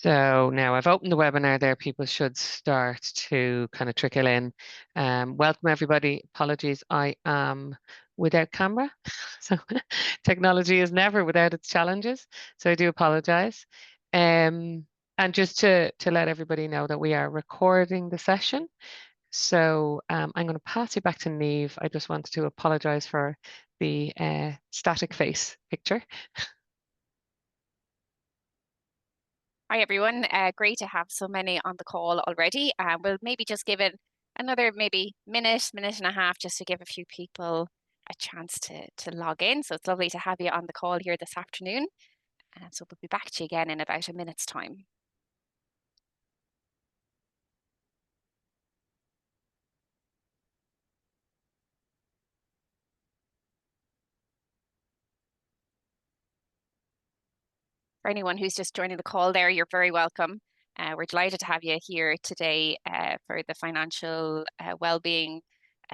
So now I've opened the webinar there. People should start to kind of trickle in. Welcome everybody. Apologies, I am without camera. So technology is never without its challenges. So I do apologize. And just to let everybody know that we are recording the session. So I'm going to pass you back to Niamh. I just wanted to apologize for the static face picture. Hi everyone, great to have so many on the call already. We'll maybe just give it another maybe minute and a half just to give a few people a chance to log in. So it's lovely to have you on the call here this afternoon. So we'll be back to you again in about a minute's time. For anyone who's just joining the call there, you're very welcome. We're delighted to have you here today for the financial wellbeing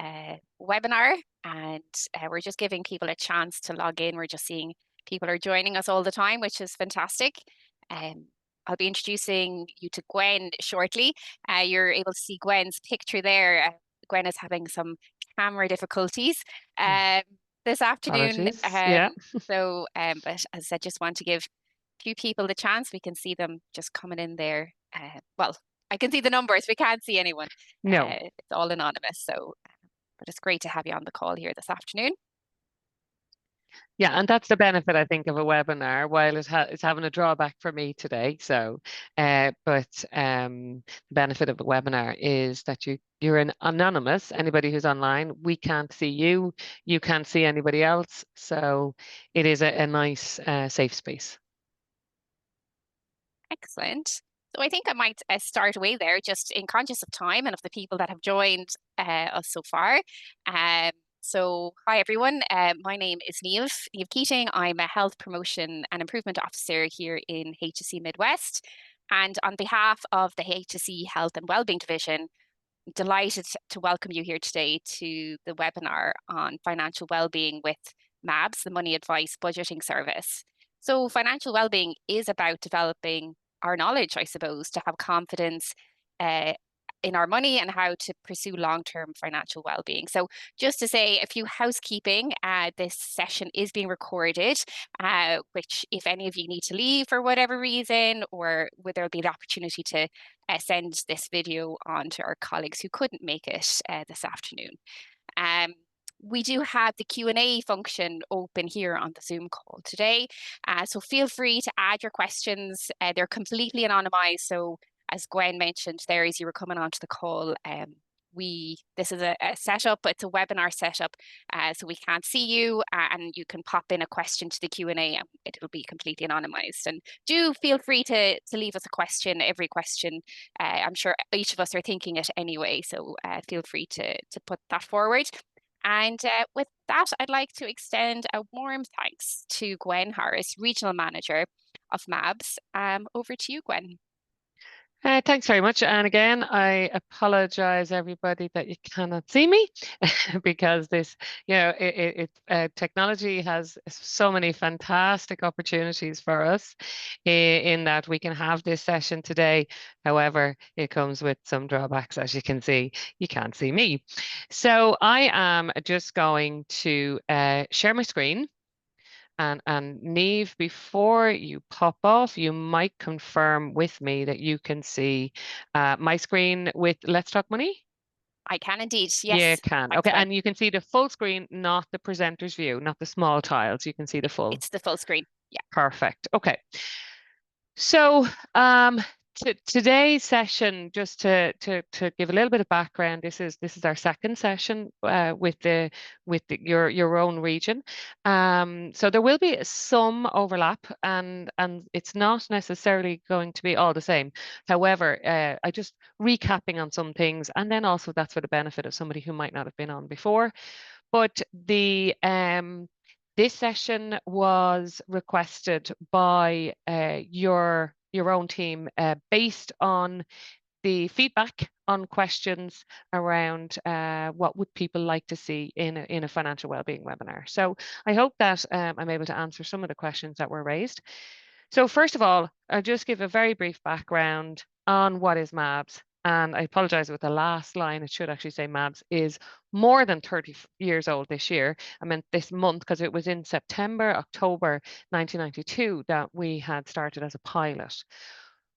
webinar, and we're just giving people a chance to log in. We're just seeing people are joining us all the time, which is fantastic. I'll be introducing you to Gwen shortly. You're able to see Gwen's picture there. Gwen is having some camera difficulties this afternoon. Yeah. So, but as I said, just want to give few people the chance. We can see them just coming in there. Well, I can see the numbers. We can't see anyone. No. It's all anonymous. So, but it's great to have you on the call here this afternoon. Yeah, and that's the benefit, I think, of a webinar, while it's having a drawback for me today. So, but the benefit of a webinar is that you're anonymous. Anybody who's online, we can't see you. You can't see anybody else. So it is a nice, safe space. Excellent. So I think I might start away there, just in conscious of time and of the people that have joined us so far. So hi everyone, my name is Niamh Keating. I'm a Health Promotion and Improvement Officer here in HSE Midwest. And on behalf of the HSE Health and Wellbeing Division, I'm delighted to welcome you here today to the webinar on financial wellbeing with MABS, the Money Advice Budgeting Service. So financial wellbeing is about developing our knowledge, I suppose, to have confidence in our money and how to pursue long-term financial well-being. So just to say a few housekeeping, this session is being recorded, which if any of you need to leave for whatever reason, or there'll be the opportunity to send this video on to our colleagues who couldn't make it this afternoon. We do have the Q&A function open here on the Zoom call today. So feel free to add your questions. They're completely anonymized. So as Gwen mentioned there as you were coming onto the call, this is a setup, it's a webinar setup, so we can't see you, and you can pop in a question to the Q&A and it'll be completely anonymized. And do feel free to leave us a question, every question. I'm sure each of us are thinking it anyway, so feel free to put that forward. And with that, I'd like to extend a warm thanks to Gwen Harris, Regional Manager of MABS. Over to you, Gwen. Thanks very much. And again, I apologize, everybody, that you cannot see me because this, technology has so many fantastic opportunities for us in that we can have this session today. However, it comes with some drawbacks. As you can see, you can't see me. So I am just going to share my screen. And Niamh, before you pop off, you might confirm with me that you can see my screen with Let's Talk Money? I can indeed, yes. You can, okay, and you can see the full screen, not the presenter's view, not the small tiles. You can see the full. It's the full screen, yeah. Perfect, okay. So today's session, just to give a little bit of background, this is our second session with your own region. So there will be some overlap, and it's not necessarily going to be all the same. However, I just recapping on some things, and then also that's for the benefit of somebody who might not have been on before. But this session was requested by your own team based on the feedback on questions around what would people like to see in a financial wellbeing webinar. So I hope that I'm able to answer some of the questions that were raised. So first of all, I'll just give a very brief background on what is MABS. And I apologize with the last line. It should actually say MABS is more than 30 years old this year. I meant this month because it was in September, October 1992 that we had started as a pilot.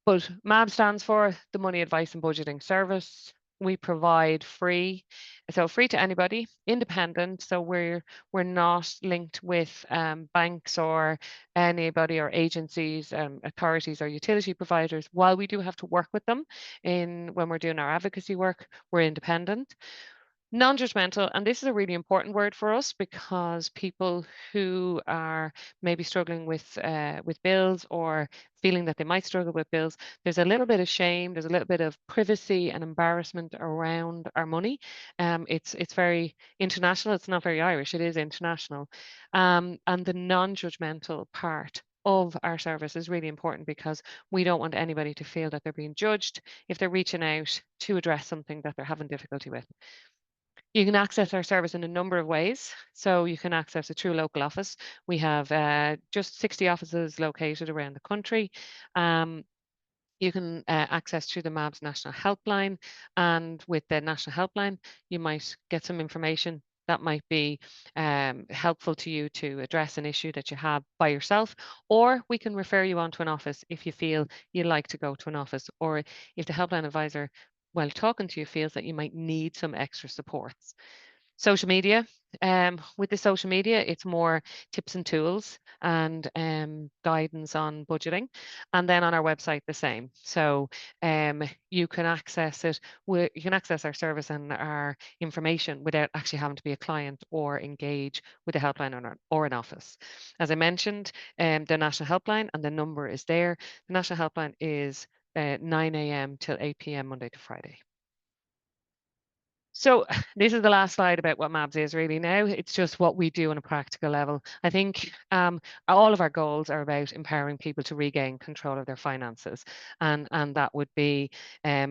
But MAB stands for the Money Advice and Budgeting Service. We provide free, so free to anybody, independent. So we're not linked with banks or anybody or agencies, authorities or utility providers. While we do have to work with them in when we're doing our advocacy work, we're independent. Non-judgmental, and this is a really important word for us because people who are maybe struggling with bills or feeling that they might struggle with bills, there's a little bit of shame, there's a little bit of privacy and embarrassment around our money. It's very international. It's not very Irish. It is international, and the non-judgmental part of our service is really important because we don't want anybody to feel that they're being judged if they're reaching out to address something that they're having difficulty with. You can access our service in a number of ways. So you can access it through a local office. We have just 60 offices located around the country. You can access through the MABS National Helpline. And with the National Helpline, you might get some information that might be helpful to you to address an issue that you have by yourself, or we can refer you on to an office if you feel you'd like to go to an office, or if the helpline advisor, while talking to you, feels that you might need some extra supports. Social media. With the social media, it's more tips and tools and guidance on budgeting. And then on our website, the same. So you can access it. You can access our service and our information without actually having to be a client or engage with a helpline or an office. As I mentioned, the National Helpline, and the number is there. The National Helpline is 9 a.m. till 8 p.m. Monday to Friday. So this is the last slide about what MABS is really now. It's just what we do on a practical level. I think all of our goals are about empowering people to regain control of their finances. And that would be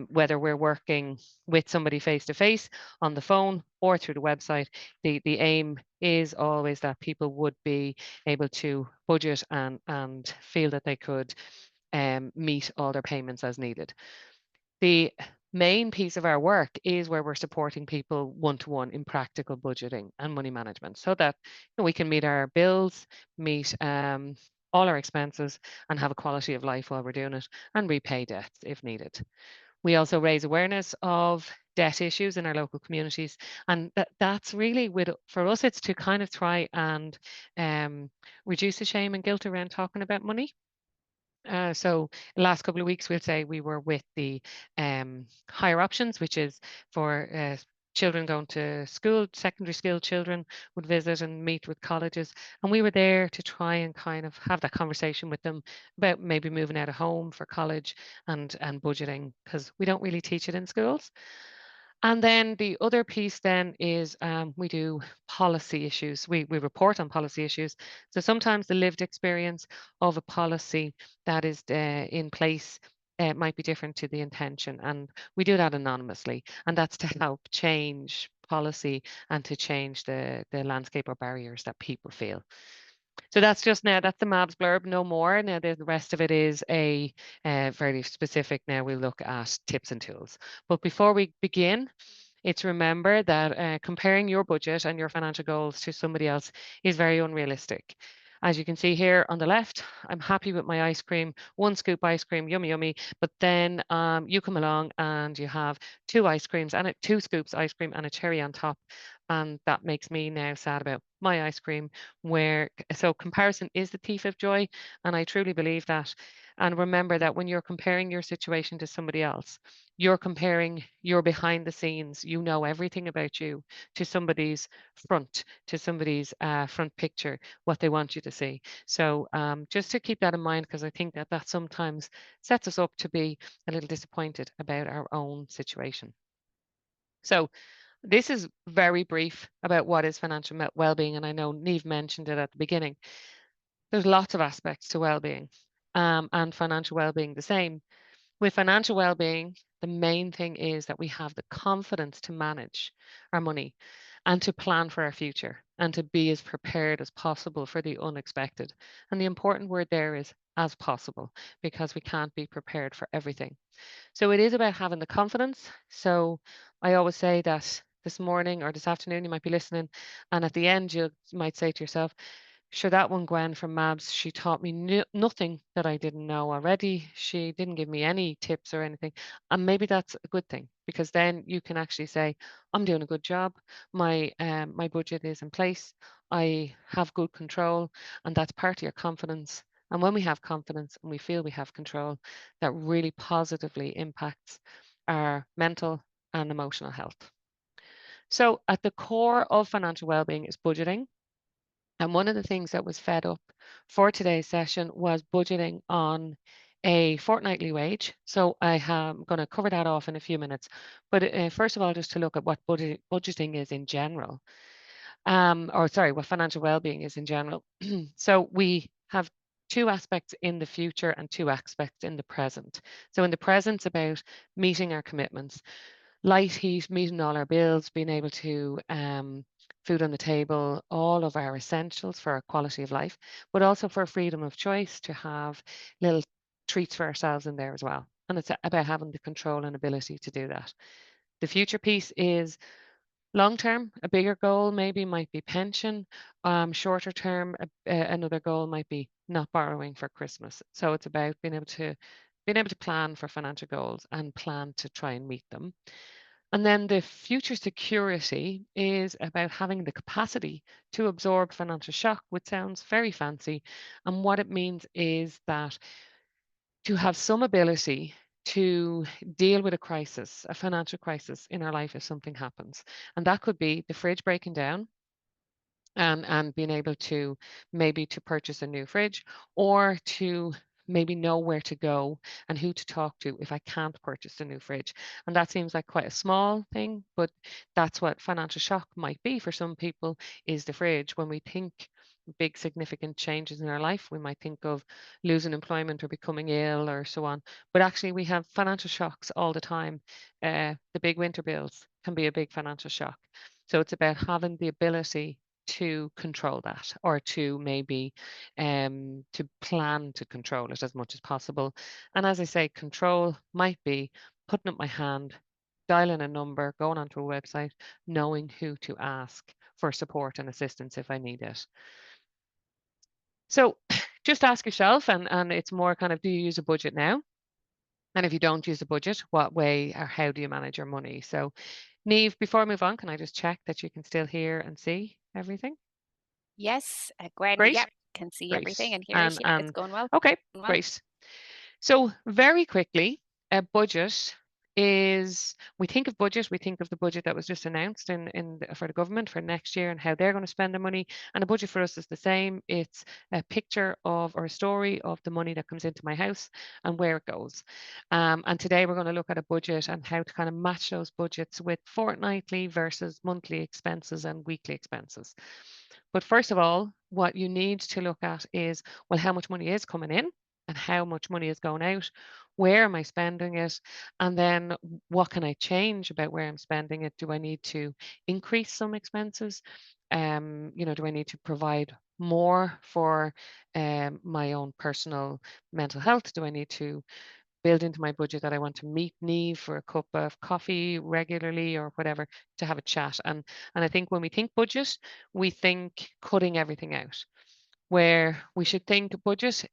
whether we're working with somebody face to face on the phone or through the website. The aim is always that people would be able to budget and feel that they could meet all their payments as needed. The main piece of our work is where we're supporting people one-to-one in practical budgeting and money management so that we can meet our bills, meet all our expenses, and have a quality of life while we're doing it, and repay debts if needed. We also raise awareness of debt issues in our local communities, and that's really for us, it's to kind of try and reduce the shame and guilt around talking about money. So the last couple of weeks, we'll say we were with the higher options, which is for children going to school, secondary school children would visit and meet with colleges. And we were there to try and kind of have that conversation with them about maybe moving out of home for college and budgeting, because we don't really teach it in schools. And then the other piece then is we do policy issues. We report on policy issues. So sometimes the lived experience of a policy that is in place might be different to the intention. And we do that anonymously. And that's to help change policy and to change the landscape or barriers that people feel. So that's just now, that's the MABS blurb, no more. Now the rest of it is a very specific. Now we'll look at tips and tools. But before we begin, it's remember that comparing your budget and your financial goals to somebody else is very unrealistic. As you can see here on the left, I'm happy with my ice cream, 1 scoop ice cream, yummy, yummy. But then you come along and you have 2 ice creams and 2 scoops ice cream and a cherry on top. And that makes me now sad about my ice cream, so comparison is the thief of joy. And I truly believe that. And remember that when you're comparing your situation to somebody else, you're comparing your behind the scenes, you know everything about you, to somebody's front picture, what they want you to see. So just to keep that in mind, because I think that sometimes sets us up to be a little disappointed about our own situation. So this is very brief about what is financial well-being, and I know Niamh mentioned it at the beginning. There's lots of aspects to well-being, and financial well-being the same. With financial well-being, the main thing is that we have the confidence to manage our money. and to plan for our future and to be as prepared as possible for the unexpected. And the important word there is as possible, because we can't be prepared for everything. So it is about having the confidence. So I always say that this morning or this afternoon you might be listening, and at the end you might say to yourself, sure, that one Gwen from Mabs, she taught me nothing that I didn't know already. She didn't give me any tips or anything. And maybe that's a good thing, because then you can actually say, I'm doing a good job. My budget is in place. I have good control, and that's part of your confidence. And when we have confidence and we feel we have control, that really positively impacts our mental and emotional health. So at the core of financial well-being is budgeting. And one of the things that was fed up for today's session was budgeting on a fortnightly wage. So I am going to cover that off in a few minutes. But first of all, just to look at what budgeting is in general, what financial well-being is in general. So we have two aspects in the future and two aspects in the present. So in the present, it's about meeting our commitments, light, heat, meeting all our bills, being able to food on the table, all of our essentials for our quality of life, but also for freedom of choice, to have little treats for ourselves in there as well. And it's about having the control and ability to do that. The future piece is long term. A bigger goal maybe might be pension. Shorter term, another goal might be not borrowing for Christmas. So it's about being able to plan for financial goals and plan to try and meet them. And then the future security is about having the capacity to absorb financial shock, which sounds very fancy. And what it means is that to have some ability to deal with a crisis, a financial crisis in our life if something happens. And that could be the fridge breaking down, and being able to maybe to purchase a new fridge, or to maybe know where to go and who to talk to if I can't purchase a new fridge. And that seems like quite a small thing, but that's what financial shock might be for some people, is the fridge. When we think big significant changes in our life, we might think of losing employment or becoming ill or so on. But actually we have financial shocks all the time. The big winter bills can be a big financial shock. So it's about having the ability to control that, or to maybe to plan to control it as much as possible. And as I say, control might be putting up my hand, dialing a number, going onto a website, knowing who to ask for support and assistance if I need it. So just ask yourself, and it's more kind of, do you use a budget now? And if you don't use a budget, what way or how do you manage your money? So Niamh, before I move on, can I just check that you can still hear and see everything? Yes, Gwen, Great, yep, can see everything great. and hear it. And Yeah, it's and going well. okay, Well, great. So very quickly, a budget is, we think of budget, we think of the budget that was just announced for the government for next year and how they're going to spend the money. And a budget for us is the same. It's a picture of, or a story of, the money that comes into my house and where it goes. And today we're going to look at a budget and how to kind of match those budgets with fortnightly versus monthly expenses and weekly expenses. But first of all, what you need to look at is, well, how much money is coming in and how much money is going out? Where am I spending it? And then what can I change about where I'm spending it? Do I need to increase some expenses? Do I need to provide more for my own personal mental health? Do I need to build into my budget that I want to meet Niamh for a cup of coffee regularly or whatever, to have a chat? And I think when we think budget, we think cutting everything out, where we should think budget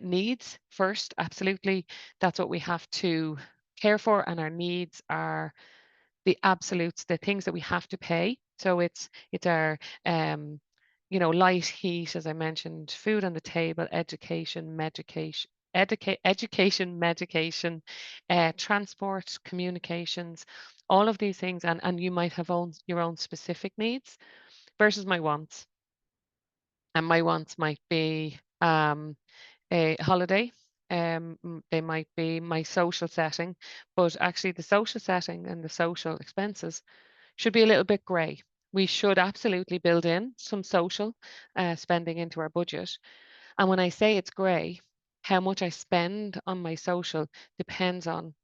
needs first. Absolutely, that's what we have to care for, and our needs are the absolutes, the things that we have to pay. So it's our light, heat, as I mentioned, food on the table, education, medication, education, medication, transport, communications, all of these things. And you might have your own specific needs versus my wants. And my wants might be a holiday. They might be my social setting, but actually the social setting and the social expenses should be a little bit grey. We should absolutely build in some social spending into our budget. And when I say it's grey, how much I spend on my social depends on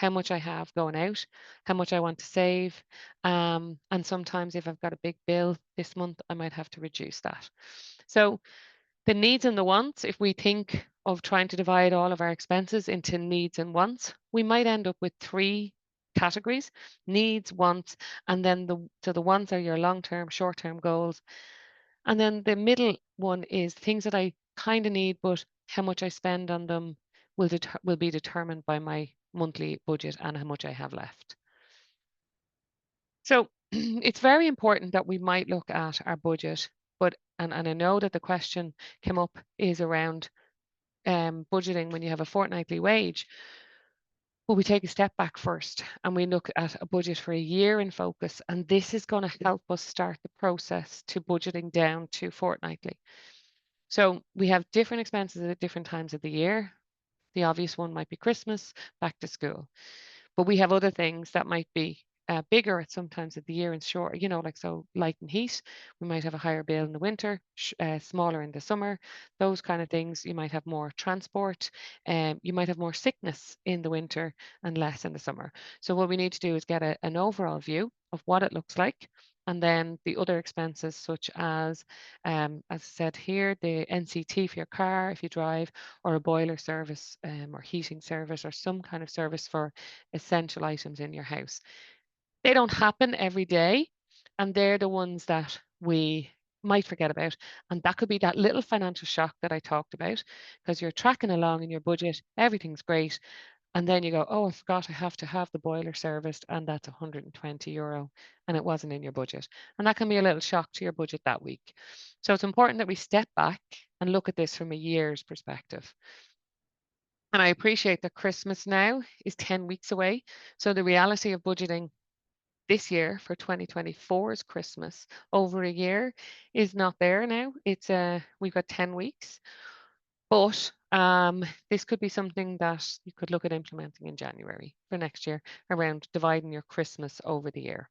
how much I have going out, how much I want to save. And sometimes if I've got a big bill this month, I might have to reduce that. So the needs and the wants, if we think of trying to divide all of our expenses into needs and wants, we might end up with 3 categories: needs, wants, and then the wants are your long-term, short-term goals. And then the middle one is things that I kind of need, but how much I spend on them will be determined by my monthly budget and how much I have left. So it's very important that we might look at our budget, but and I know that the question came up is around budgeting when you have a fortnightly wage. But we take a step back first and we look at a budget for a year in focus, and this is going to help us start the process to budgeting down to fortnightly. So we have different expenses at different times of the year. The obvious one might be Christmas, back to school. But we have other things that might be bigger at some times of the year and short, like so light and heat. We might have a higher bill in the winter, smaller in the summer, those kind of things. You might have more transport, you might have more sickness in the winter and less in the summer. So what we need to do is get an overall view of what it looks like. And then the other expenses, such as I said here, the NCT for your car if you drive, or a boiler service or heating service, or some kind of service for essential items in your house. They don't happen every day, and they're the ones that we might forget about. And that could be that little financial shock that I talked about, because you're tracking along in your budget, everything's great. And then you go, oh, I forgot I have to have the boiler serviced, and that's €120, and it wasn't in your budget. And that can be a little shock to your budget that week. So it's important that we step back and look at this from a year's perspective. And I appreciate that Christmas now is 10 weeks away. So the reality of budgeting this year for 2024's Christmas over a year is not there now. It's we've got 10 weeks, but this could be something that you could look at implementing in January for next year around dividing your Christmas over the year.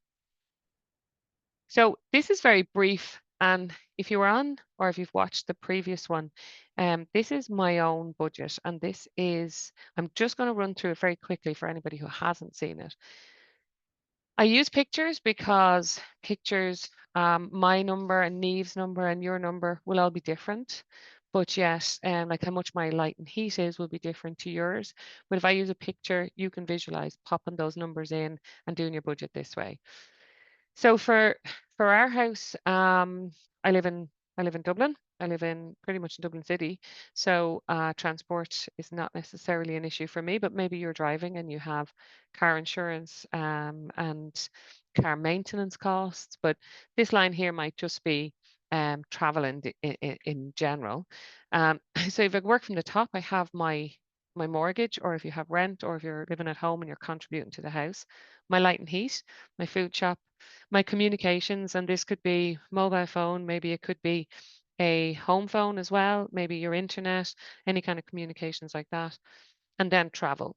So this is very brief. And if you were on or if you've watched the previous one, this is my own budget. And this is, I'm just going to run through it very quickly for anybody who hasn't seen it. I use pictures because pictures, my number and Neve's number and your number will all be different. But yet, like how much my light and heat is will be different to yours. But if I use a picture, you can visualize popping those numbers in and doing your budget this way. So for our house, I live in Dublin. I live in pretty much in Dublin City. So transport is not necessarily an issue for me, but maybe you're driving and you have car insurance and car maintenance costs. But this line here might just be travel in general. So if I work from the top, I have my mortgage, or if you have rent, or if you're living at home and you're contributing to the house, my light and heat, my food shop, my communications, and this could be mobile phone, maybe it could be a home phone as well, maybe your internet, any kind of communications like that, and then travel.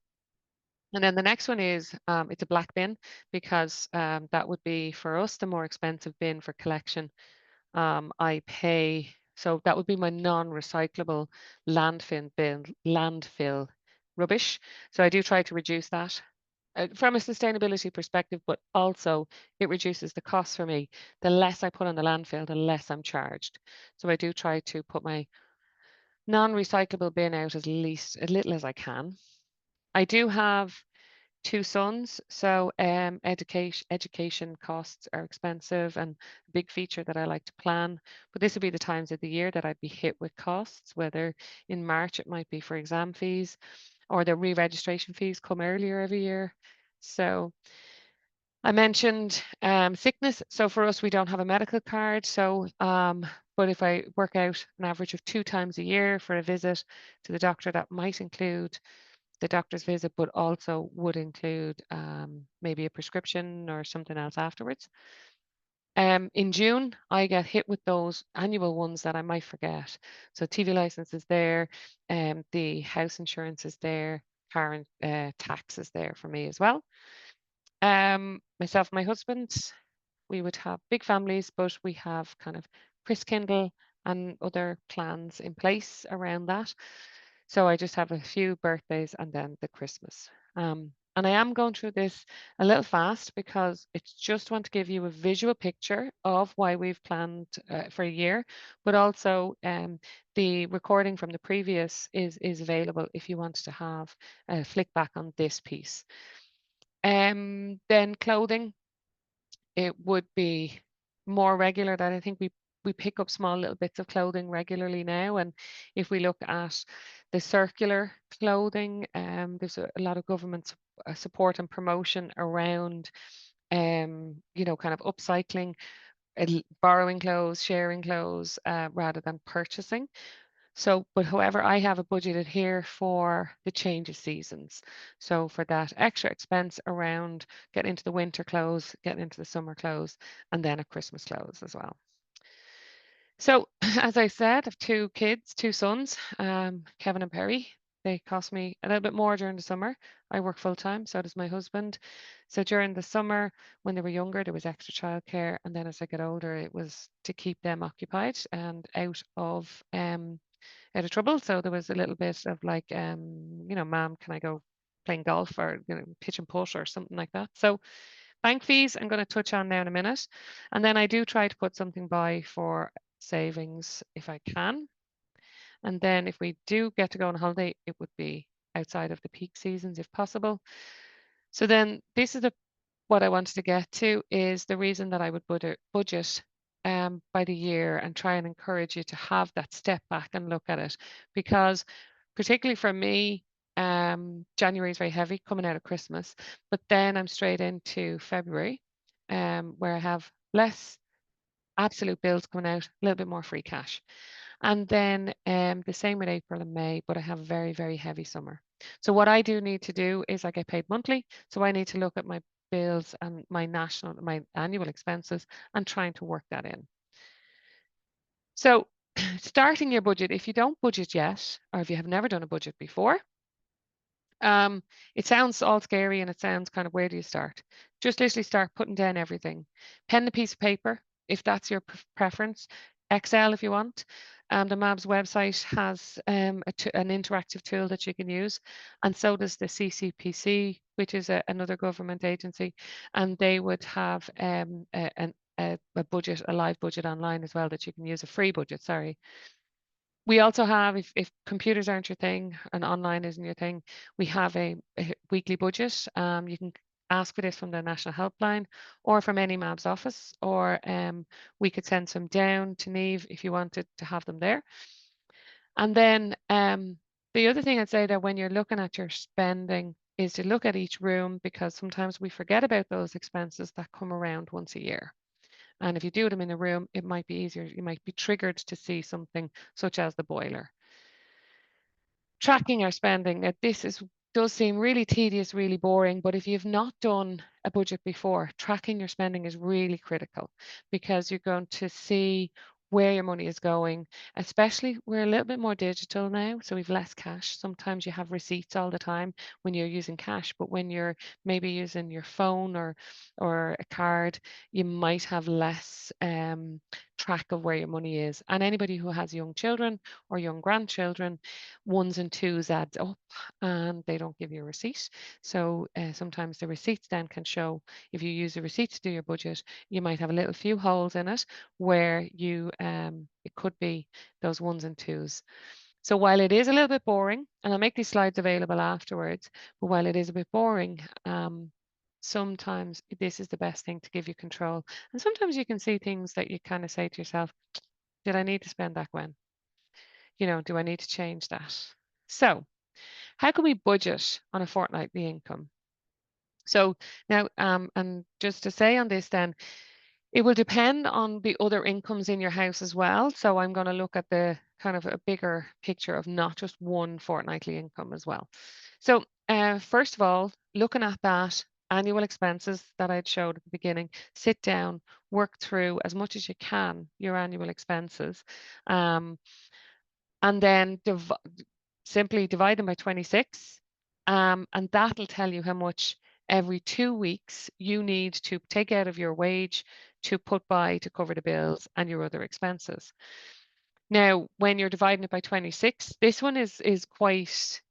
And then the next one is it's a black bin, because that would be for us the more expensive bin for collection. I pay, so that would be my non-recyclable landfill rubbish. So I do try to reduce that from a sustainability perspective, but also it reduces the cost for me. The less I put on the landfill, the less I'm charged. So I do try to put my non-recyclable bin out as little as I can. I do have 2 sons, so education costs are expensive and a big feature that I like to plan. But this would be the times of the year that I'd be hit with costs, whether in March it might be for exam fees, or the re-registration fees come earlier every year. So I mentioned sickness. So for us, we don't have a medical card. So, but if I work out an average of 2 times a year for a visit to the doctor, that might include the doctor's visit, but also would include maybe a prescription or something else afterwards. In June, I get hit with those annual ones that I might forget. So TV license is there, the house insurance is there, car tax is there for me as well. Myself and my husband, we would have big families, but we have kind of Christkindle and other plans in place around that. So I just have a few birthdays and then the Christmas. And I am going through this a little fast because it's just want to give you a visual picture of why we've planned for a year, but also the recording from the previous is available if you want to have a flick back on this piece. Then clothing, it would be more regular that I think we pick up small little bits of clothing regularly now. And if we look at the circular clothing, there's a lot of government support and promotion around, you know, kind of upcycling, borrowing clothes, sharing clothes, rather than purchasing. So, but however, I have a budgeted here for the change of seasons. So for that extra expense around getting into the winter clothes, getting into the summer clothes, and then a Christmas clothes as well. So as I said, I have two kids, two sons, Kevin and Perry. They cost me a little bit more during the summer. I work full time, so does my husband. So during the summer, when they were younger, there was extra childcare, and then as I get older, it was to keep them occupied and out of trouble. So there was a little bit of like, you know, mom, can I go playing golf or, you know, pitch and putt or something like that. So bank fees, I'm going to touch on now in a minute. And then I do try to put something by for savings if I can. And then if we do get to go on holiday, it would be outside of the peak seasons if possible. So then this is what I wanted to get to is the reason that I would budget by the year and try and encourage you to have that step back and look at it. Because particularly for me, January is very heavy coming out of Christmas, but then I'm straight into February, where I have less absolute bills coming out, a little bit more free cash. And then the same with April and May, but I have a very, very heavy summer. So what I do need to do is I get paid monthly. So I need to look at my bills and my annual expenses and trying to work that in. So starting your budget, if you don't budget yet, or if you have never done a budget before, it sounds all scary and it sounds kind of, where do you start? Just literally start putting down everything. Pen and piece of paper, if that's your preference. Excel if you want. The MABS website has an interactive tool that you can use, and so does the CCPC, which is another government agency, and they would have a budget, a live budget online as well that you can use, a free budget, sorry. We also have, if computers aren't your thing and online isn't your thing, we have a weekly budget. You can ask for this from the National Helpline or from any MABS office, or we could send some down to Neve if you wanted to have them there. And then the other thing I'd say that when you're looking at your spending is to look at each room, because sometimes we forget about those expenses that come around once a year. And if you do them in a room, it might be easier. You might be triggered to see something such as the boiler. Tracking our spending. Now, does seem really tedious, really boring, but if you've not done a budget before, tracking your spending is really critical, because you're going to see where your money is going. Especially, we're a little bit more digital now, so we've less cash. Sometimes you have receipts all the time when you're using cash, but when you're maybe using your phone or a card, you might have less track of where your money is. And anybody who has young children or young grandchildren, ones and twos adds up and they don't give you a receipt. So sometimes the receipts then can show, if you use a receipt to do your budget, you might have a little few holes in it where you it could be those ones and twos. So while it is a little bit boring, and I'll make these slides available afterwards, but while it is a bit boring, sometimes this is the best thing to give you control. And sometimes you can see things that you kind of say to yourself, did I need to spend that, Gwen? You know, do I need to change that? So how can we budget on a fortnightly income? So now, and just to say on this then, it will depend on the other incomes in your house as well. So I'm going to look at the kind of a bigger picture of not just one fortnightly income as well. So first of all, looking at that annual expenses that I'd showed at the beginning, sit down, work through as much as you can your annual expenses, and then simply divide them by 26, and that'll tell you how much every 2 weeks you need to take out of your wage to put by to cover the bills and your other expenses. Now, when you're dividing it by 26, this one is quite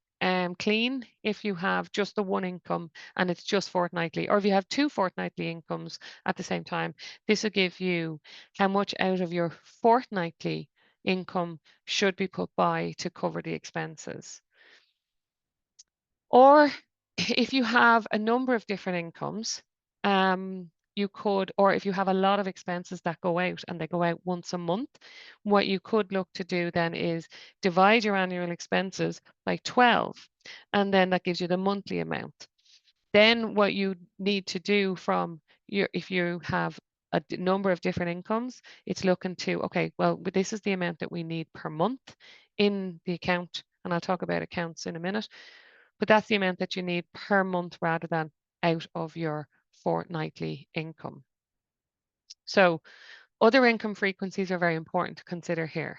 clean if you have just the one income and it's just fortnightly, or if you have two fortnightly incomes at the same time. This will give you how much out of your fortnightly income should be put by to cover the expenses. Or if you have a number of different incomes, you could, or if you have a lot of expenses that go out and they go out once a month, what you could look to do then is divide your annual expenses by 12, and then that gives you the monthly amount. Then what you need to do from your, if you have a number of different incomes, it's looking to, okay, well, this is the amount that we need per month in the account, and I'll talk about accounts in a minute, but that's the amount that you need per month rather than out of your fortnightly income. So other income frequencies are very important to consider here.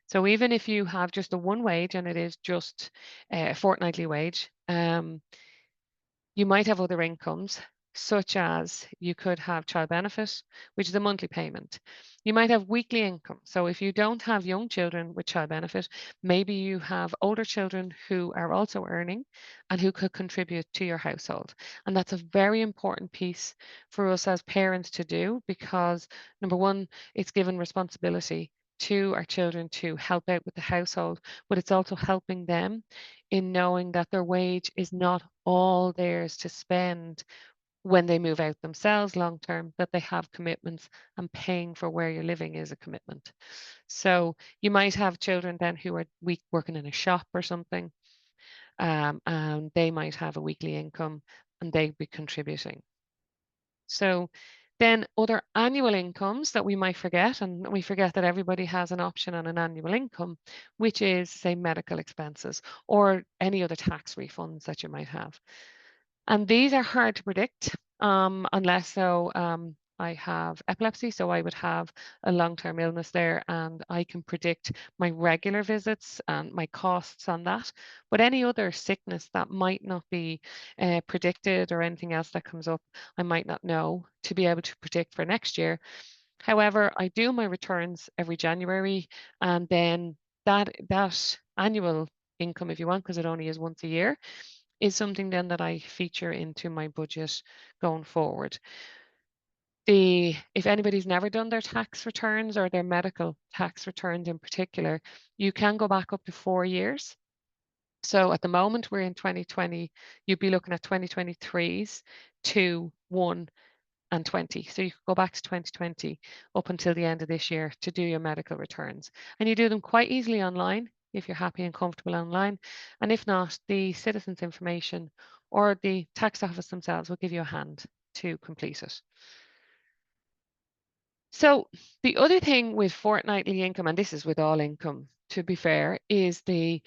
So even if you have just a one wage and it is just a fortnightly wage, you might have other incomes, such as you could have child benefit, which is a monthly payment. You might have weekly income. So if you don't have young children with child benefit, maybe you have older children who are also earning and who could contribute to your household. And that's a very important piece for us as parents to do, because number one, it's given responsibility to our children to help out with the household, but it's also helping them in knowing that their wage is not all theirs to spend when they move out themselves long term, that they have commitments, and paying for where you're living is a commitment. So you might have children then who are working in a shop or something, and they might have a weekly income and they'd be contributing. So then other annual incomes that we might forget, and we forget that everybody has an option on an annual income, which is, say, medical expenses or any other tax refunds that you might have. And these are hard to predict unless I have epilepsy, so I would have a long-term illness there and I can predict my regular visits and my costs on that. But any other sickness that might not be predicted, or anything else that comes up, I might not know to be able to predict for next year. However, I do my returns every January, and then that annual income, if you want, because it only is once a year, is something then that I feature into my budget going forward. If anybody's never done their tax returns or their medical tax returns in particular, you can go back up to 4 years. So at the moment we're in 2020, you'd be looking at 2023s, 2, 1 and 20. So you could go back to 2020 up until the end of this year to do your medical returns. And you do them quite easily online if you're happy and comfortable online. And if not, the citizens information or the tax office themselves will give you a hand to complete it. So the other thing with fortnightly income, and this is with all income, to be fair, is the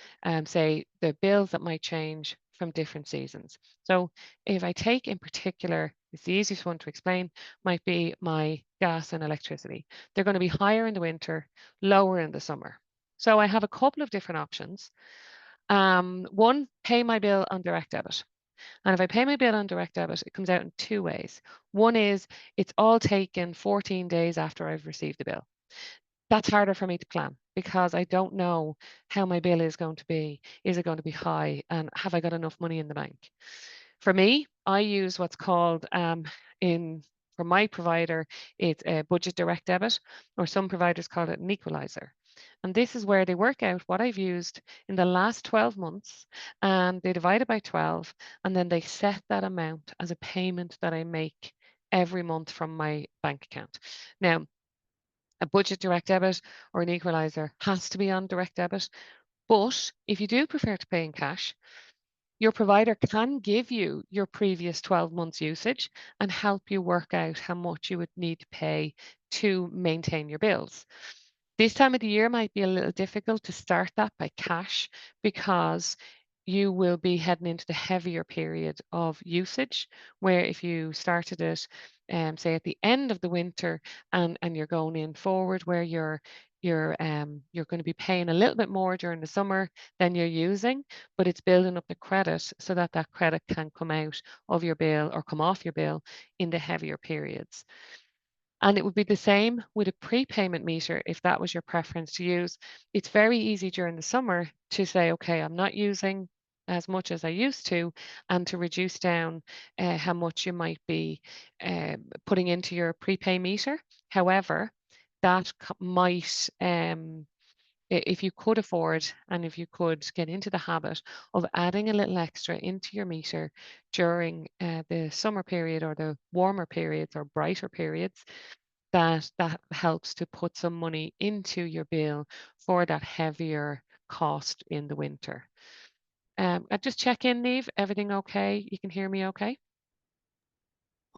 say the bills that might change from different seasons. So if I take in particular, it's the easiest one to explain, might be my gas and electricity. They're going to be higher in the winter, lower in the summer. So I have a couple of different options. One, pay my bill on direct debit. And if I pay my bill on direct debit, it comes out in two ways. One is it's all taken 14 days after I've received the bill. That's harder for me to plan because I don't know how my bill is going to be. Is it going to be high? And have I got enough money in the bank? For me, I use what's called for my provider, it's a budget direct debit, or some providers call it an equalizer. And this is where they work out what I've used in the last 12 months and they divide it by 12, and then they set that amount as a payment that I make every month from my bank account. Now, a budget direct debit or an equalizer has to be on direct debit, but if you do prefer to pay in cash, your provider can give you your previous 12 months usage and help you work out how much you would need to pay to maintain your bills. This time of the year might be a little difficult to start that by cash because you will be heading into the heavier period of usage, where if you started it, say at the end of the winter and you're going in forward, where you're going to be paying a little bit more during the summer than you're using, but it's building up the credit so that that credit can come out of your bill or come off your bill in the heavier periods. And it would be the same with a prepayment meter if that was your preference to use. It's very easy during the summer to say, okay, I'm not using as much as I used to, and to reduce down how much you might be putting into your prepay meter. However, that might, if you could afford and if you could get into the habit of adding a little extra into your meter during the summer period or the warmer periods or brighter periods, that helps to put some money into your bill for that heavier cost in the winter. I just check in, Neve. Everything okay? You can hear me okay?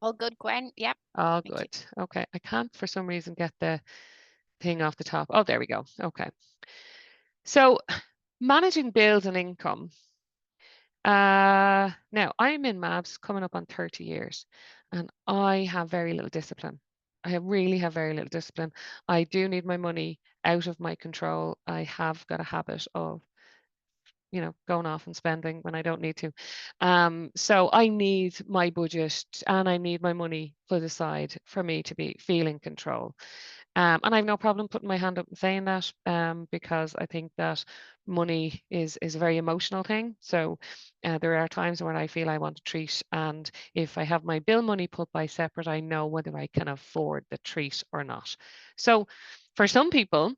All good, Gwen. Yep. All Thank you. good. Okay. I can't for some reason get the thing off the top. Oh, there we go. Okay. So managing bills and income. Now I'm in MABs coming up on 30 years and I have very little discipline. Really have very little discipline. I do need my money out of my control. I have got a habit of, going off and spending when I don't need to. So I need my budget and I need my money put aside for me to be feel in control. And I have no problem putting my hand up and saying that, because I think that money is a very emotional thing. So there are times when I feel I want a treat, and if I have my bill money put by separate, I know whether I can afford the treat or not. So for some people,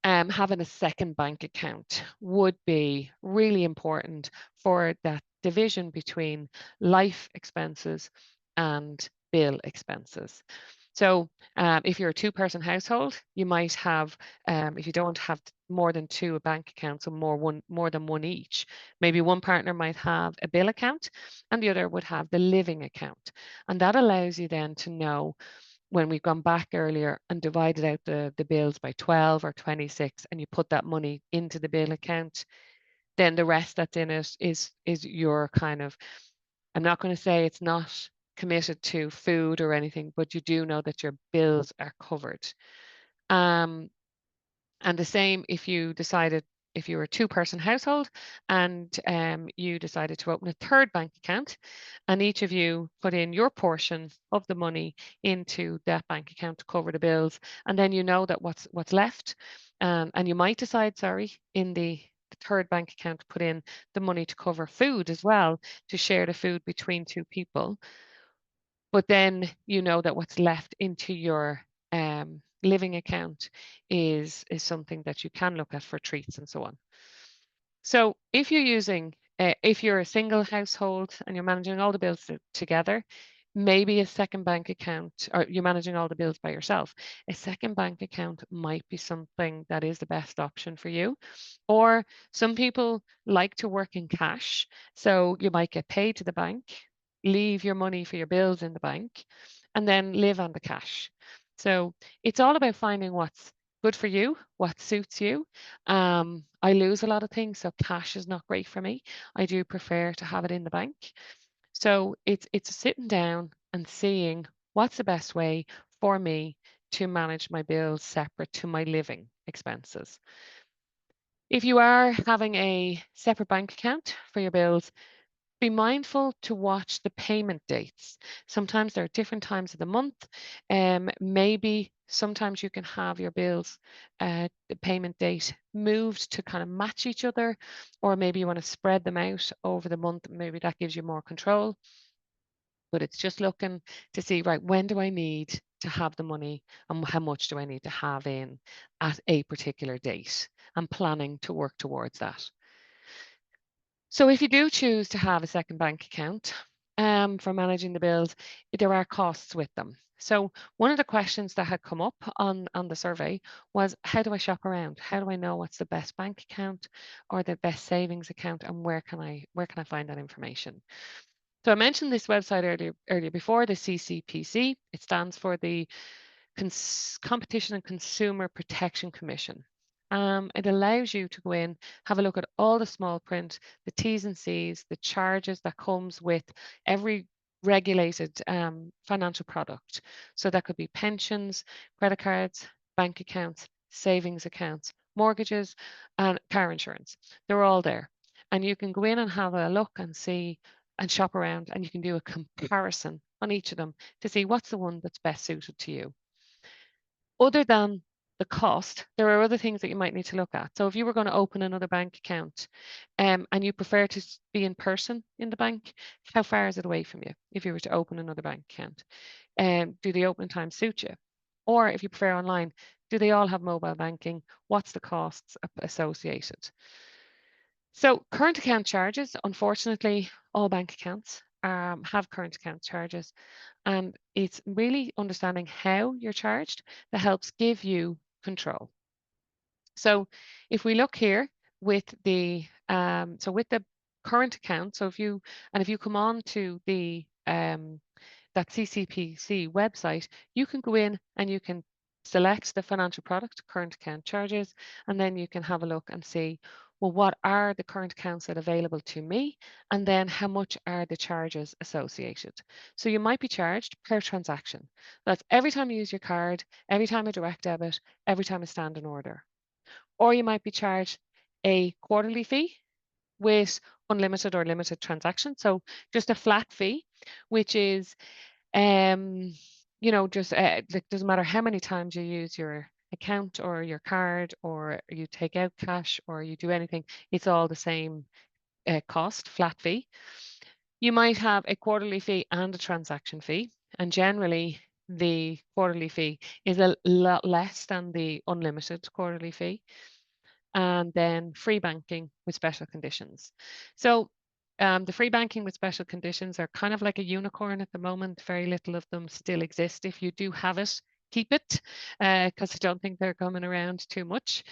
having a second bank account would be really important for that division between life expenses and bill expenses. So if you're a two-person household, you might have, if you don't have more than two bank accounts, or more than one each, maybe one partner might have a bill account and the other would have the living account. And that allows you then to know, when we've gone back earlier and divided out the bills by 12 or 26, and you put that money into the bill account, then the rest that's in it is your kind of, I'm not going to say it's not committed to food or anything, but you do know that your bills are covered. And the same if you decided, if you were a two-person household and you decided to open a third bank account, and each of you put in your portion of the money into that bank account to cover the bills, and then you know that what's left, and you might decide, sorry, in the third bank account to put in the money to cover food as well, to share the food between two people. But then you know that what's left into your living account is something that you can look at for treats and so on. So if you're if you're a single household and you're managing all the bills together, maybe a second bank account, or you're managing all the bills by yourself, a second bank account might be something that is the best option for you. Or some people like to work in cash, so you might get paid to the bank, leave your money for your bills in the bank, and then live on the cash. So it's all about finding what's good for you, what suits you. I lose a lot of things, so cash is not great for me. I do prefer to have it in the bank. So it's sitting down and seeing what's the best way for me to manage my bills separate to my living expenses. If you are having a separate bank account for your bills, be mindful to watch the payment dates. Sometimes there are different times of the month. Maybe sometimes you can have your bills, the payment date moved to kind of match each other, or maybe you want to spread them out over the month. Maybe that gives you more control. But it's just looking to see, right, when do I need to have the money and how much do I need to have in at a particular date, and planning to work towards that. So if you do choose to have a second bank account for managing the bills, there are costs with them. So one of the questions that had come up on the survey was, how do I shop around? How do I know what's the best bank account or the best savings account, and where can I find that information? So I mentioned this website earlier before, the CCPC. It stands for the Competition and Consumer Protection Commission. It allows you to go in, have a look at all the small print, the T's and C's, the charges that comes with every regulated financial product. So that could be pensions, credit cards, bank accounts, savings accounts, mortgages, and car insurance. They're all there. And you can go in and have a look and see and shop around, and you can do a comparison on each of them to see what's the one that's best suited to you. Other than the cost, there are other things that you might need to look at. So if you were going to open another bank account and you prefer to be in person in the bank, how far is it away from you if you were to open another bank account? Do the opening times suit you? Or if you prefer online, do they all have mobile banking? What's the costs associated? So current account charges, unfortunately, all bank accounts have current account charges. And it's really understanding how you're charged that helps give you control. So if we look here with the with the current account, so if you come on to the that CCPC website, you can go in and you can select the financial product, current account charges, and then you can have a look and see, well, what are the current accounts that are available to me? And then how much are the charges associated? So you might be charged per transaction. That's every time you use your card, every time a direct debit, every time a standing order. Or you might be charged a quarterly fee with unlimited or limited transactions. So just a flat fee, which is just like doesn't matter how many times you use your account or your card or you take out cash or you do anything, it's all the same cost, flat fee. You might have a quarterly fee and a transaction fee, and generally the quarterly fee is a lot less than the unlimited quarterly fee. And then free banking with special conditions. So the free banking with special conditions are kind of like a unicorn at the moment. Very little of them still exist. If you do have it, keep it, because I don't think they're coming around too much.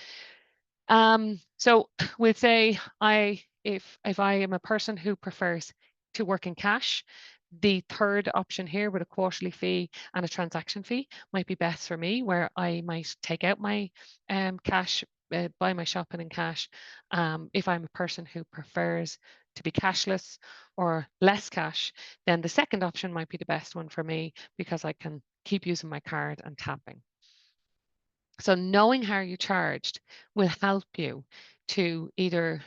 So we'll say if I am a person who prefers to work in cash, the third option here with a quarterly fee and a transaction fee might be best for me, where I might take out my cash, buy my shopping in cash. If I'm a person who prefers to be cashless or less cash, then the second option might be the best one for me because I can keep using my card and tapping. So knowing how you're charged will help you to either,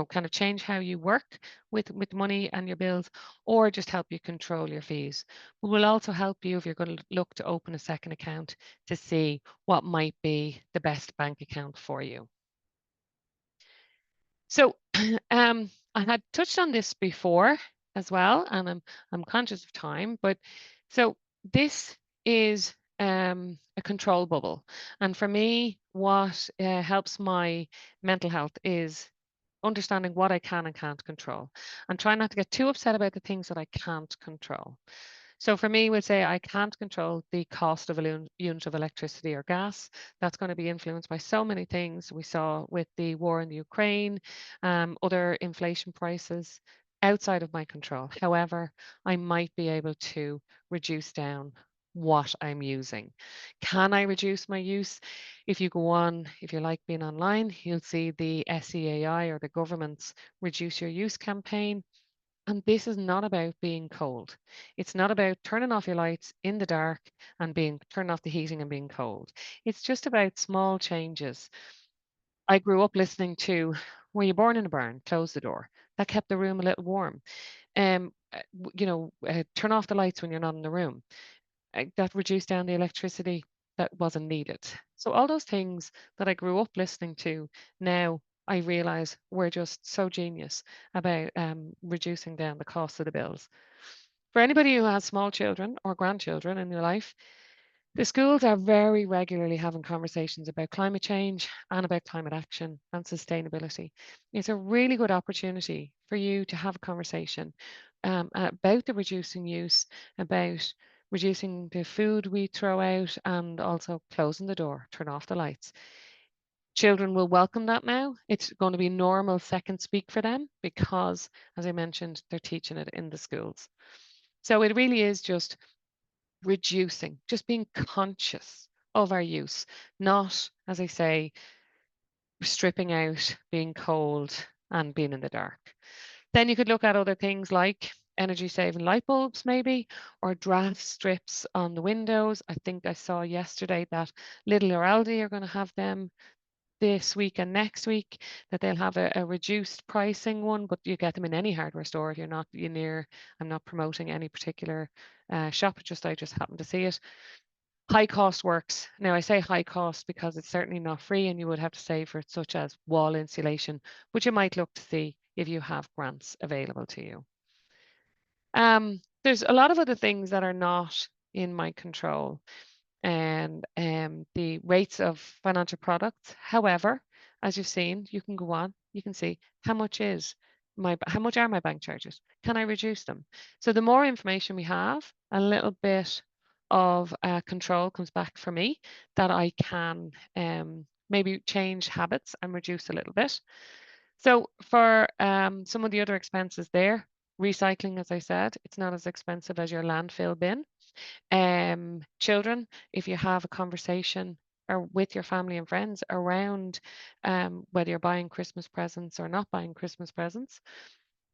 kind of change how you work with money and your bills, or just help you control your fees. But will also help you if you're going to look to open a second account to see what might be the best bank account for you. So I had touched on this before as well, and I'm conscious of time, but so this is a control bubble. And for me, what helps my mental health is understanding what I can and can't control and try not to get too upset about the things that I can't control. So for me, we'll say I can't control the cost of a unit of electricity or gas. That's going to be influenced by so many things. We saw with the war in the Ukraine, other inflation prices outside of my control. However, I might be able to reduce down what I'm using. Can I reduce my use? If you go on, if you like being online, you'll see the SEAI or the government's Reduce Your Use campaign. And this is not about being cold. It's not about turning off your lights in the dark and turning off the heating and being cold. It's just about small changes. I grew up listening to, were you born in a barn? Close the door. That kept the room a little warm. Turn off the lights when you're not in the room. That reduced down the electricity that wasn't needed. So all those things that I grew up listening to, now I realize we're just so genius about reducing down the cost of the bills. For anybody who has small children or grandchildren in their life, the schools are very regularly having conversations about climate change and about climate action and sustainability. It's a really good opportunity for you to have a conversation about the reducing use, about reducing the food we throw out, and also closing the door, turn off the lights. Children will welcome that now. It's going to be normal second speak for them because, as I mentioned, they're teaching it in the schools. So it really is just reducing, just being conscious of our use, not, as I say, stripping out, being cold and being in the dark. Then you could look at other things like energy saving light bulbs maybe, or draft strips on the windows. I think I saw yesterday that Lidl or Aldi are going to have them this week and next week, that they'll have a reduced pricing one, but you get them in any hardware store if you're not near. I'm not promoting any particular shop, I just happen to see it. High cost works. Now, I say high cost because it's certainly not free and you would have to save for it, such as wall insulation, but you might look to see if you have grants available to you. There's a lot of other things that are not in my control, and the rates of financial products. However, as you've seen, you can go on, you can see how much are my bank charges? Can I reduce them? So the more information we have, a little bit of control comes back for me, that I can maybe change habits and reduce a little bit. So for some of the other expenses there, recycling, as I said, it's not as expensive as your landfill bin. Children, if you have a conversation or with your family and friends around whether you're buying Christmas presents or not buying Christmas presents.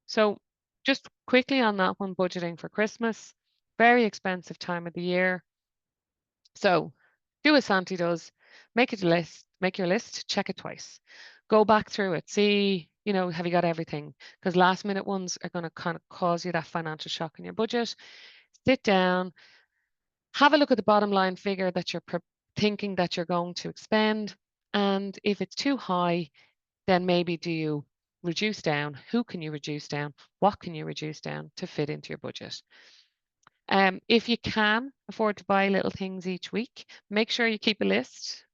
So just quickly on that one, budgeting for Christmas, very expensive time of the year. So do as Santi does, make a list, make your list, check it twice. Go back through it, see, have you got everything? Because last minute ones are going to kind of cause you that financial shock in your budget. Sit down, have a look at the bottom line figure that you're thinking that you're going to expend. And if it's too high, then maybe do you reduce down? Who can you reduce down? What can you reduce down to fit into your budget? If you can afford to buy little things each week, make sure you keep a list.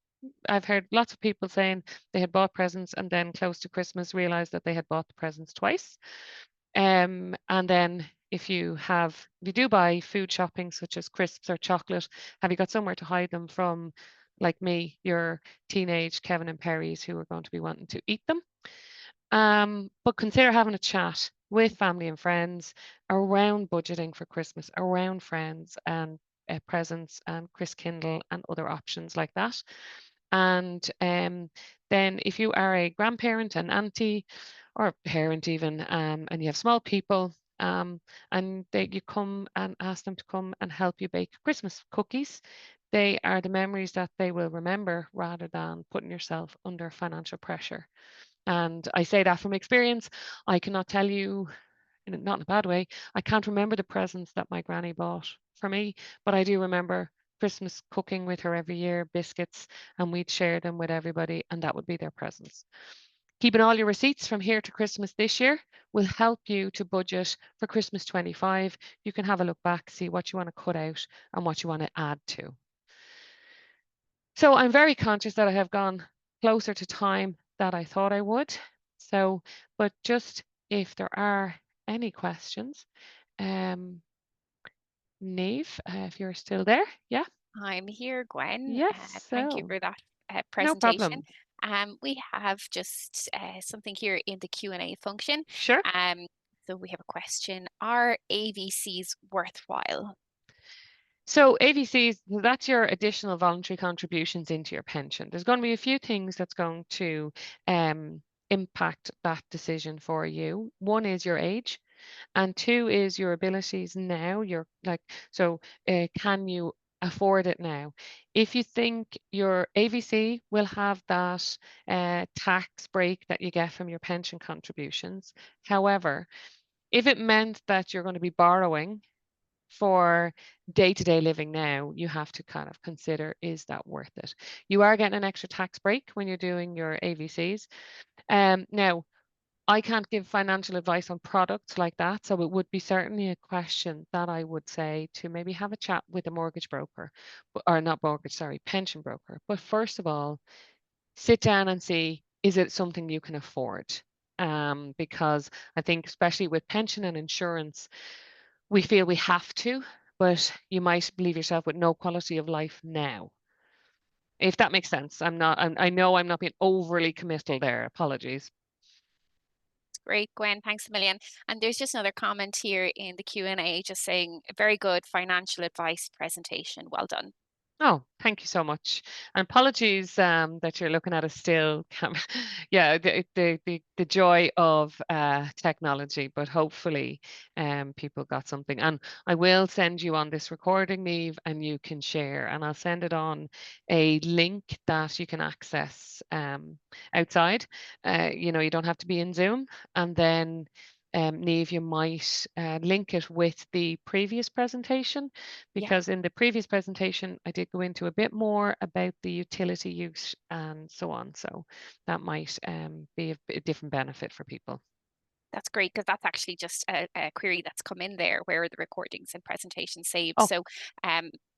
I've heard lots of people saying they had bought presents and then close to Christmas realized that they had bought the presents twice. And then if you do buy food shopping, such as crisps or chocolate, have you got somewhere to hide them from, like me, your teenage Kevin and Perry's who are going to be wanting to eat them? But consider having a chat with family and friends around budgeting for Christmas, around friends and presents and Chris Kindle and other options like that. And then if you are a grandparent, an auntie, or a parent even, and you have small people, and you come and ask them to come and help you bake Christmas cookies, they are the memories that they will remember rather than putting yourself under financial pressure. And I say that from experience. I cannot tell you, not in a bad way, I can't remember the presents that my granny bought for me, but I do remember Christmas cooking with her every year, biscuits, and we'd share them with everybody, and that would be their presents. Keeping all your receipts from here to Christmas this year will help you to budget for Christmas 25. You can have a look back, see what you want to cut out and what you want to add to. So I'm very conscious that I have gone closer to time that I thought I would. So, but just if there are any questions, Neve, if you're still there, yeah. I'm here, Gwen. Yes, Thank you so for that no presentation. problem. We have just something here in the Q&A function. Sure. So we have a question. Are AVCs worthwhile? So AVCs, that's your additional voluntary contributions into your pension. There's going to be a few things that's going to impact that decision for you. One is your age, and two is your abilities now. Can you afford it now? If you think your AVC will have that tax break that you get from your pension contributions, however, if it meant that you're going to be borrowing for day-to-day living now, you have to kind of consider, is that worth it? You are getting an extra tax break when you're doing your AVCs. Now, I can't give financial advice on products like that, so it would be certainly a question that I would say to maybe have a chat with a mortgage broker, or not mortgage, sorry, pension broker. But first of all, sit down and see, is it something you can afford? Because I think especially with pension and insurance, we feel we have to, but you might leave yourself with no quality of life now. If that makes sense. I know I'm not being overly committal there. Apologies. Great, Gwen. Thanks a million. And there's just another comment here in the Q&A just saying, very good financial advice presentation. Well done. Oh, thank you so much. And apologies that you're looking at a still camera. Yeah, the joy of technology, but hopefully people got something. And I will send you on this recording, Neve, and you can share. And I'll send it on a link that you can access outside. You don't have to be in Zoom. And then Niamh, you might link it with the previous presentation, Yeah, because in the previous presentation, I did go into a bit more about the utility use and so on. So that might be a different benefit for people. that's great, because that's actually just a query that's come in there, where are the recordings and presentations saved. Oh, So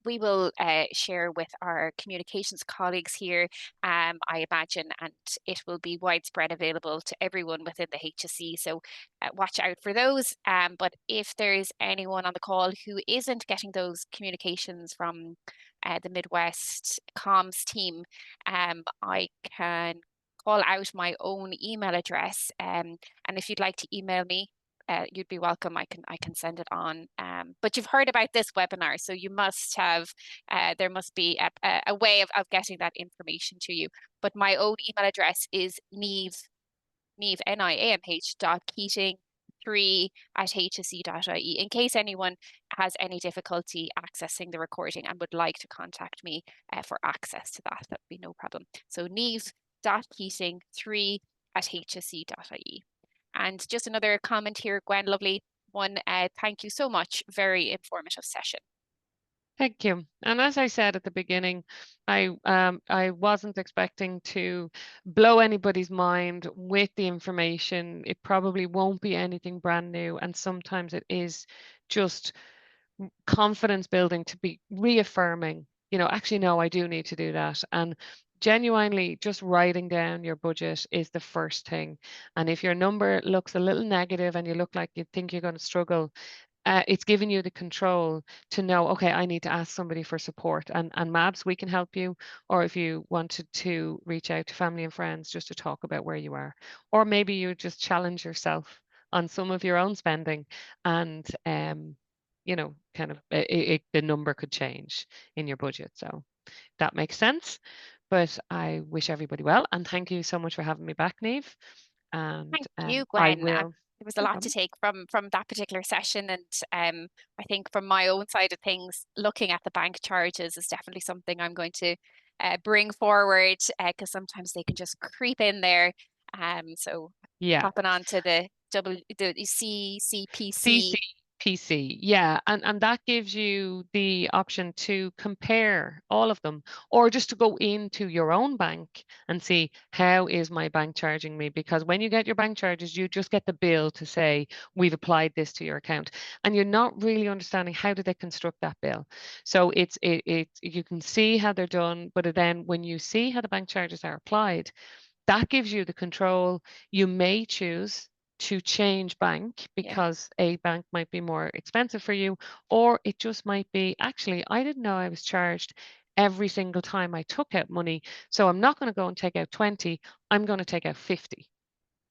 we will share with our communications colleagues here, I imagine, and it will be widespread available to everyone within the HSE. So watch out for those. But if there is anyone on the call who isn't getting those communications from the Midwest comms team, I can call out my own email address. And if you'd like to email me, you'd be welcome. I can send it on. But you've heard about this webinar, so you must have. There must be a way of getting that information to you. But my own email address is Niamh, Niamh dot Keating 3 at hse.ie. In case anyone has any difficulty accessing the recording and would like to contact me for access to that, that would be no problem. So Niamh.Keating 3 at hse.ie. And just another comment here, Gwen, lovely one. Thank you so much. Very informative session. thank you. And as I said at the beginning, I wasn't expecting to blow anybody's mind with the information. It probably won't be anything brand new, and sometimes it is just confidence building to be reaffirming, actually, no, I do need to do that. And genuinely, just writing down your budget is the first thing. And if your number looks a little negative and you look like you think you're going to struggle, it's giving you the control to know, okay, I need to ask somebody for support. And MABS, we can help you. Or if you wanted to reach out to family and friends just to talk about where you are. Or maybe you just challenge yourself on some of your own spending, and kind of the number could change in your budget. So that makes sense. But I wish everybody well, and thank you so much for having me back, Niamh. And Thank you, I Gwen. will, There was a no lot to problem. take from that particular session, and I think from my own side of things, looking at the bank charges is definitely something I'm going to bring forward, because sometimes they can just creep in there. So Yeah. popping on to the CCPC. CCPC, yeah, and that gives you the option to compare all of them, or just to go into your own bank and see, how is my bank charging me? Because when you get your bank charges, you just get the bill to say, we've applied this to your account, and you're not really understanding how did they construct that bill. So you can see how they're done, but then when you see how the bank charges are applied, that gives you the control. You may choose to change bank Yeah, because a bank might be more expensive for you, or it just might be, actually, I didn't know I was charged every single time I took out money. So I'm not going to go and take out 20, I'm going to take out 50.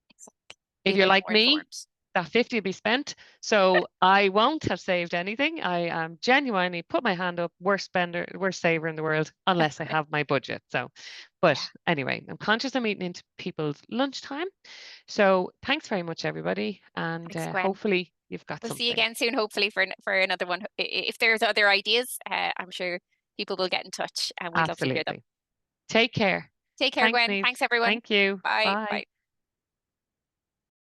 exactly. Be If a you're bit like more me, informed. that 50 will be spent. So I won't have saved anything. I genuinely put my hand up, worst spender, worst saver in the world, unless I have my budget. So, Yeah, but anyway, I'm conscious I'm eating into people's lunchtime. So thanks very much, everybody. And thanks, Gwen. hopefully you've got We'll see you something. again soon, hopefully for another one. If there's other ideas, I'm sure people will get in touch, and we'd love to hear them. Absolutely. Take care. Take care, Thanks, Gwen. Neve. Thanks, everyone. Thank you. Bye. Bye. Bye.